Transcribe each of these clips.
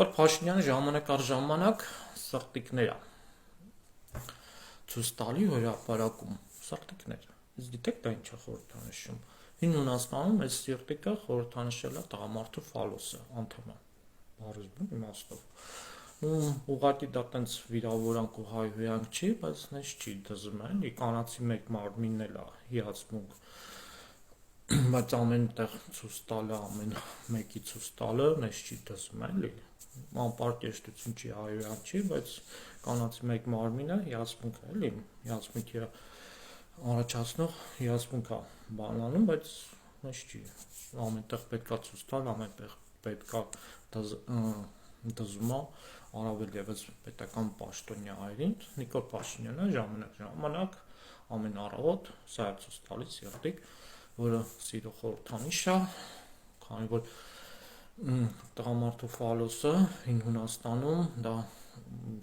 Նիկոլ Փաշինյանը ժամանակ առ ժամանակ սրտիկներ ցույց տալի հրապարակում, սրտիկներ։ Իսկ գիտեք դա ինչ է խորհրդանշում։ Հին Հունաստանում այս սրտիկը խորհրդանշել է տղամարդու ֆալոսը, անդամը, բառի իմաստով։ Ուղղակի դա տենց վիրավորանք ու հայհոյանք չի, բայց նես չի դզում էլի, կանացի մեկ մարմինն էլ է հիացմունք, բայց ամենտեղ ցույց տալը, ամեն մեկի ցույց տալը նես չի դզում էլի, անպարկեշտություն չի, հայհոյանք չի, բայց կանացի մեկ մարմինը հիացմունք է էլի, հիացմունքի առաջացնող հիացմունք է բանանում, բայց նես չի, ամենտեղ պետքա ցույց տալ, ամենտեղ պետքա դզում է, առավել ևս պետական պաշտոնյա այրին, Նիկոլ Փաշինյանը ժամանակ ամեն առավոտ սա է ցույց տալիս սիրտիկ, որը սիրո խորհրդանիշ է, քանի որ տղամարդու ֆալոսը Հին Հունաստանում դա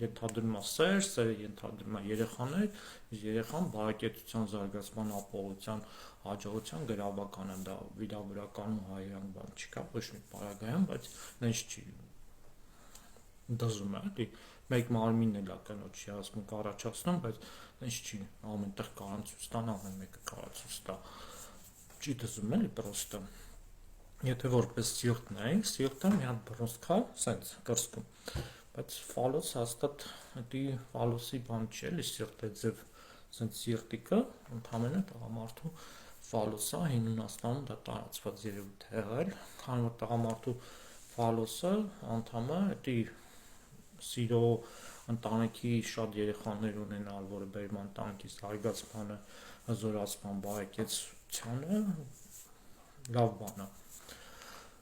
ենթադրում է սեր, սերը ենթադրում է երեխաներ, իսկ երեխան բարեկեցության զարգացման ապահովության հաջողության գրավական է, դա վիրավորական ու հայհոյանք բան չկա, ոչ մի պարագայում, բայց նենց չի դզում է, էլի, մեկ մարմինն էլ է կնոջ հիացմունք առաջացնում, բայց նենց չի, ամենտեղ կարան ցույց տան, ամեն մեկը կարա ցույց տա, չի դզում էլի պրոստը, եթե որպես սիրտ նայենք, սիրտը մի հատ բռունցք է, սենց կրծքում, բայց ֆալոս հաստատ դի ֆալոսի բան չի, էլի սիրտե ձև, սենց սիրտիկը, ընդամենը տղամարդու ֆալոսը, Հին Հունաստանում դա տարածված երևույթ է եղել, քանի որ տղամարդու ֆալոսը անդամը դի սիրո ընտանիքի շատ երեխաներ ունենալ, որը բերում ընտանիքի զարգացմանը, հզորացման, բարեկեցությանը, լավ բան է։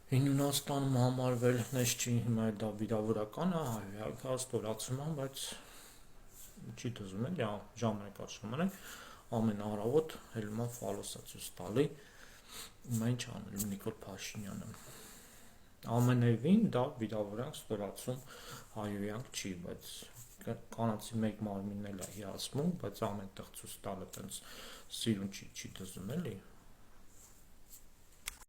Հին Հունաստանում համարվել նես չի, հիմա դա վիրավորական է, հայհոյանք է, ստորացում է, բայց չի դզում էլի, ժամանակ առ ժամանակ ամեն առավոտ հելմա ֆալոսը ցույց տալի, հիմա ինչ անել Նիկոլ Փաշինյանը։ Ամենևին դա վիրավորանք, ստորացում, հայհոյանք չի, բայց կանացի մեկ մարմինն էլ է հիացմունք, բայց ամենտեղ ցույց տալը տենց սիրուն չի դզում էլի։